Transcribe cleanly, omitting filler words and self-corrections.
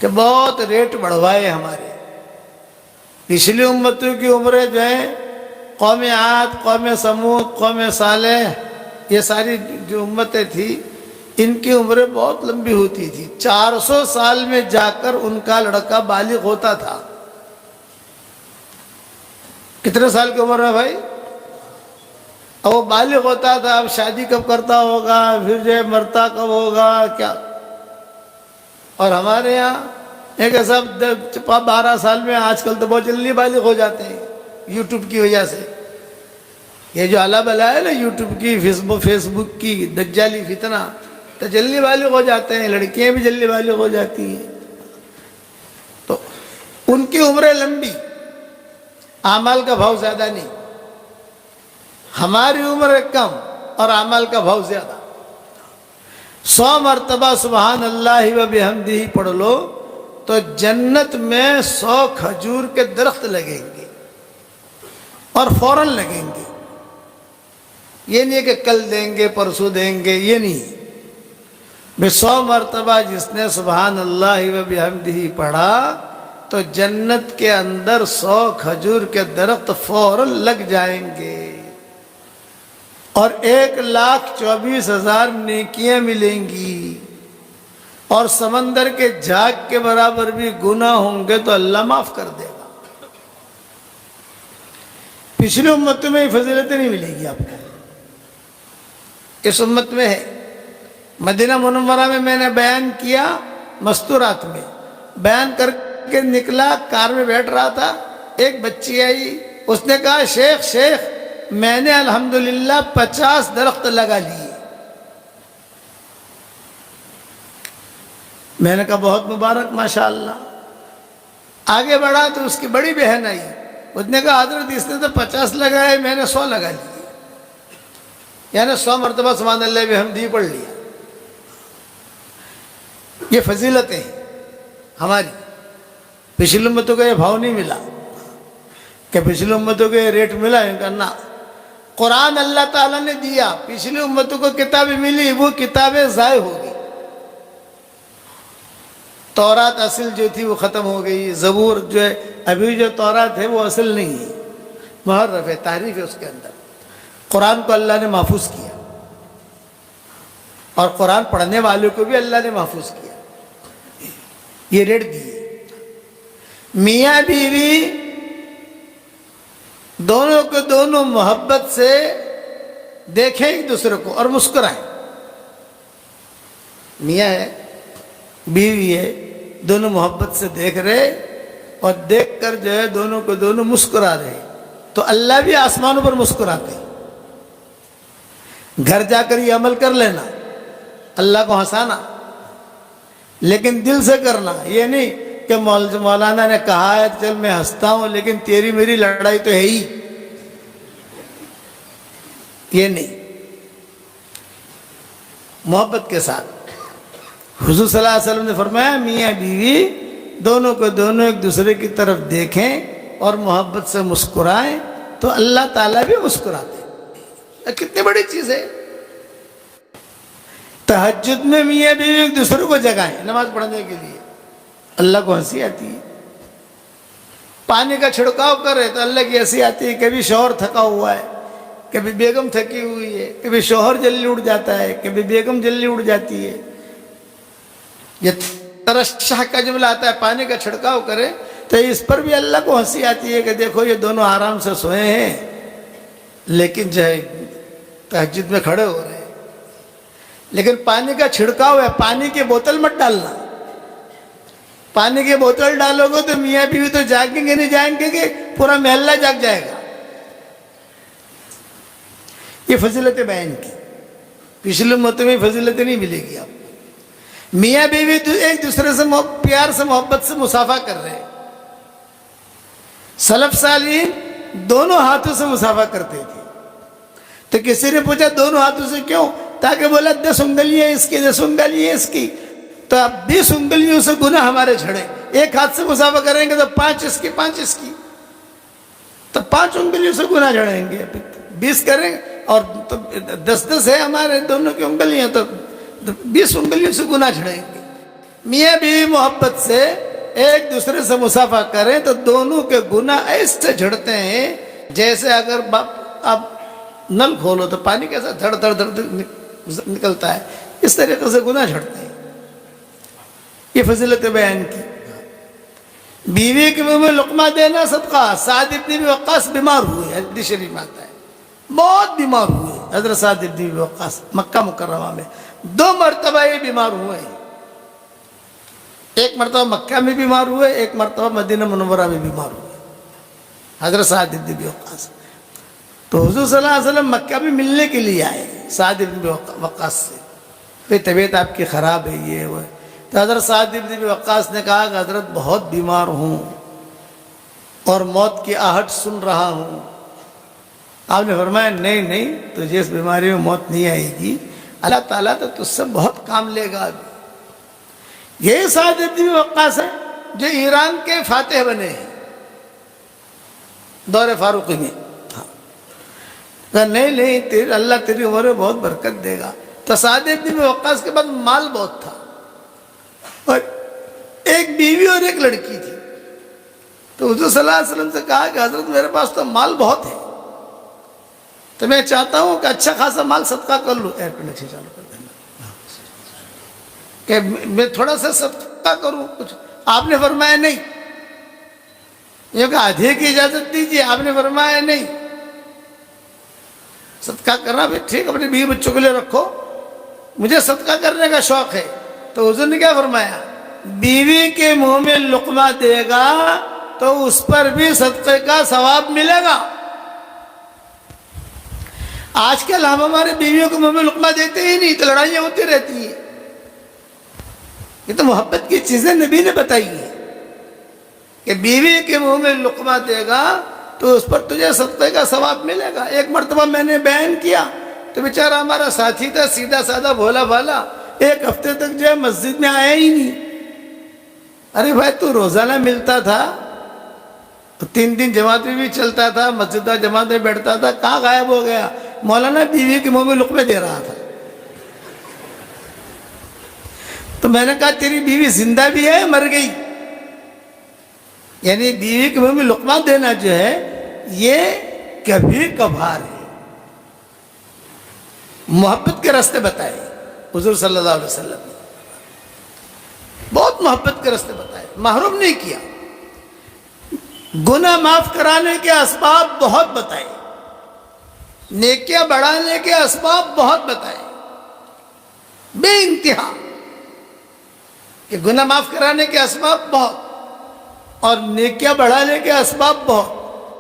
کہ بہت ریٹ بڑھوائے ہمارے. پچھلی امتوں کی عمریں جو ہیں، قوم عاد، قوم سمود، قوم صالح، یہ ساری جو امتیں تھیں ان کی عمریں بہت لمبی ہوتی تھی. 400 سال میں جا کر ان کا لڑکا بالغ ہوتا تھا. کتنے سال کی عمر میں بھائی؟ اب وہ بالغ ہوتا تھا. اب شادی کب کرتا ہوگا، پھر جو ہے مرتا کب ہوگا کیا. اور ہمارے یہاں ایک ایسا 12 سال میں، آج کل تو بہت جلدی بالغ ہو جاتے ہیں یوٹیوب کی وجہ سے. یہ جو اللہ بلا ہے نا یوٹیوب کی، فیس بک کی دجالی فتنہ، تو جلدی بالغ ہو جاتے ہیں. لڑکیاں بھی جلدی بالغ ہو جاتی ہیں. تو ان کی عمریں لمبی، اعمال کا بھاؤ زیادہ نہیں. ہماری عمر کم اور اعمال کا بھاؤ زیادہ. 100 مرتبہ سبحان اللہ و بحمدہ پڑھ لو تو جنت میں 100 کھجور کے درخت لگیں گے اور فوراً لگیں گے. یہ نہیں کہ کل دیں گے، پرسوں دیں گے، یہ نہیں. 100 مرتبہ جس نے سبحان اللہ و بحمدہ پڑھا تو جنت کے اندر 100 کھجور کے درخت فوراً لگ جائیں گے اور 1,24,000 نیکیاں ملیں گی. اور سمندر کے جھاگ کے برابر بھی گناہ ہوں گے تو اللہ معاف کر دے گا. پچھلی امتوں میں یہ فضیلتیں نہیں ملے گی آپ کو، اس امت میں ہے. مدینہ منورہ میں نے بیان کیا، مستورات میں بیان کر کے نکلا، کار میں بیٹھ رہا تھا، ایک بچی آئی، اس نے کہا شیخ میں نے الحمدللہ 50 درخت لگا لیے. میں نے کہا بہت مبارک ماشاءاللہ. آگے بڑھا تو اس کی بڑی بہن آئی، اس نے کہا حضرت اس نے تو 50 لگائے، میں نے 100 لگا لیے. یعنی 100 مرتبہ سبحان اللہ بحمدہ پڑھ لیا. یہ فضیلتیں ہیں ہماری. پچھلی امتوں کو یہ بھاؤ نہیں ملا کہ پچھلی امتوں کو یہ ریٹ ملا. ان کا نہ، قرآن اللہ تعالیٰ نے دیا، پچھلی امتوں کو کتابیں ملی، وہ کتابیں ضائع ہو گئی. تورات اصل جو تھی وہ ختم ہو گئی. زبور جو ہے، ابھی جو تورات ہے وہ اصل نہیں ہے، محرف ہے، تحریف ہے اس کے اندر. قرآن کو اللہ نے محفوظ کیا اور قرآن پڑھنے والوں کو بھی اللہ نے محفوظ کیا. یہ ریٹ دیے. میاں بیوی دونوں کو دونوں محبت سے دیکھیں ایک دوسرے کو اور مسکرائیں. میاں ہے، بیوی ہے، دونوں محبت سے دیکھ رہے اور دیکھ کر جو ہے دونوں کو دونوں مسکرا رہے تو اللہ بھی آسمانوں پر مسکراتے. گھر جا کر یہ عمل کر لینا، اللہ کو ہنسانا، لیکن دل سے کرنا. یہ نہیں کہ مولانا نے کہا ہے چل میں ہنستا ہوں لیکن تیری میری لڑائی تو ہے ہی، یہ نہیں. محبت کے ساتھ حضور صلی اللہ علیہ وسلم نے فرمایا میاں بیوی دونوں کو دونوں ایک دوسرے کی طرف دیکھیں اور محبت سے مسکرائیں تو اللہ تعالیٰ بھی مسکراتے. کتنی بڑی چیز ہے. تہجد میں میاں بیوی ایک دوسرے کو جگائیں نماز پڑھنے کے لیے، اللہ کو ہنسی آتی ہے. پانی کا چھڑکاؤ کرے تو اللہ کی ہنسی آتی ہے. کبھی شوہر تھکا ہوا ہے، کبھی بیگم تھکی ہوئی ہے، کبھی شوہر جلدی اٹھ جاتا ہے، کبھی بیگم جلدی اٹھ جاتی ہے. یہ ترشح کا جملہ آتا ہے، پانی کا چھڑکاؤ کرے تو اس پر بھی اللہ کو ہنسی آتی ہے کہ دیکھو یہ دونوں آرام سے سوئے ہیں لیکن جو ہے تہجد میں کھڑے ہو رہے ہیں. لیکن پانی کا چھڑکاؤ ہے، پانی کی بوتل مت ڈالنا. پانی کی بوتل ڈالو گے تو میاں بیوی تو جاگیں گے، نہیں جائیں گے کہ پورا محلہ جاگ جائے گا. یہ فضیلتیں بیان کی. پچھلے امتوں میں فضیلتیں نہیں ملے گی آپ کو. میاں بیوی ایک دوسرے سے پیار سے محبت سے مصافحہ کر رہے ہیں. سلف صالحین دونوں ہاتھوں سے مصافحہ کرتے تھے. تو کسی نے پوچھا دونوں ہاتھوں سے کیوں؟ تاکہ بولا 10 انگلیاں اس کی، 10 انگلیاں اس کی، تو اب 20 انگلیوں سے گناہ ہمارے جھڑے. ایک ہاتھ سے مصافحہ کریں گے تو 5 اس کی، 5 اس کی، تو 5 انگلیوں سے گناہ جھڑیں گے. 20 کریں اور 10 ہے ہمارے دونوں کی انگلیاں تو 20 انگلیوں سے گناہ جھڑیں گے. میاں بیوی محبت سے ایک دوسرے سے مصافحہ کریں تو دونوں کے گناہ ایسے جھڑتے ہیں جیسے اگر آپ نل کھولو تو پانی کیسا دھڑ دھڑ دھڑ نکلتا ہے، اس طریقے سے گناہ جھڑتے ہیں۔ یہ فضیلت بیان کی۔ بیوی کے منہ میں لقمہ دینا صدقہ۔ سعد بن ابی وقاص بیمار ہوئے، حدیث شریف میں آتا ہے، بہت بیمار ہوئے حضرت سعد بن ابی وقاص مکہ مکرمہ میں 2 مرتبہ یہ بیمار ہوئے ہیں۔ ایک مرتبہ مکہ میں بیمار ہوئے، ایک مرتبہ مدینہ منورہ میں بیمار ہوئے حضرت سعد بن ابی وقاص۔ تو حضور صلی اللہ علیہ وسلم مکہ میں ملنے کے لیے آئے سعد بن ابی وقاص سے، پھر طبیعت آپ کی خراب ہے یہ وہ، تو حضرت سعد بن ابی وقاص نے کہا کہ حضرت بہت بیمار ہوں اور موت کی آہٹ سن رہا ہوں۔ آپ نے فرمایا نہیں نہیں، تجھے اس بیماری میں موت نہیں آئے گی، اللہ تعالیٰ تو تجھ سے بہت کام لے گا۔ یہ سعد بن ابی وقاص ہے جو ایران کے فاتح بنے ہیں دور فاروقی میں۔ کہا نہیں نہیں، اللہ تیری عمر میں بہت برکت دے گا۔ تو سعد بن ابی وقاص کے پاس مال بہت تھا اور ایک بیوی اور ایک لڑکی تھی۔ تو حضور صلی اللہ علیہ وسلم سے کہا کہ حضرت میرے پاس تو مال بہت ہے، تو میں چاہتا ہوں کہ اچھا خاصا مال صدقہ کر لوں۔ ایئر کنڈیشن چالو کر دینا کہ میں تھوڑا سا صدقہ کروں کچھ۔ آپ نے فرمایا نہیں، یہ کہ آدھے کی اجازت دیجیے۔ آپ نے فرمایا نہیں، صدقہ کرنا بھی ٹھیک، اپنے بیوی بچوں کے لیے رکھو، مجھے صدقہ کرنے کا شوق ہے۔ تو حضور نے کیا فرمایا؟ بیوی کے منہ میں لقمہ دے گا تو اس پر بھی صدقے کا ثواب ملے گا۔ آج کل ہم ہمارے بیویوں کو منہ میں لقمہ دیتے ہی نہیں، تو لڑائیاں ہوتی رہتی ہیں۔ یہ تو محبت کی چیزیں نبی نے بتائی ہیں کہ بیوی کے منہ میں لقمہ دے گا تو اس پر تجھے صدقے کا ثواب ملے گا۔ ایک مرتبہ میں نے بیان کیا تو بیچارہ ہمارا ساتھی تھا، سیدھا سادہ بھولا بھالا، 1 ہفتے تک جو ہے مسجد میں آیا ہی نہیں۔ ارے بھائی تو روزانہ ملتا تھا، 3 دن جماعت میں بھی چلتا تھا، مسجد جماعت میں بیٹھتا تھا، کہاں غائب ہو گیا؟ مولانا بیوی کے منہ میں لقمے دے رہا تھا۔ تو میں نے کہا تیری بیوی زندہ بھی ہے مر گئی؟ یعنی بیوی کے منہ میں لقمہ دینا جو ہے یہ کبھی کبھار ہے۔ محبت کے راستے بتائے حضور صلی اللہ علیہ وسلم نے، بہت محبت کے راستے بتائے، محروم نہیں کیا۔ گناہ معاف کرانے کے اسباب بہت بتائے، نیکیاں بڑھانے کے اسباب بہت بتائے، بے انتہا، کہ گناہ معاف کرانے کے اسباب بہت اور نیکیاں بڑھانے کے اسباب بہت۔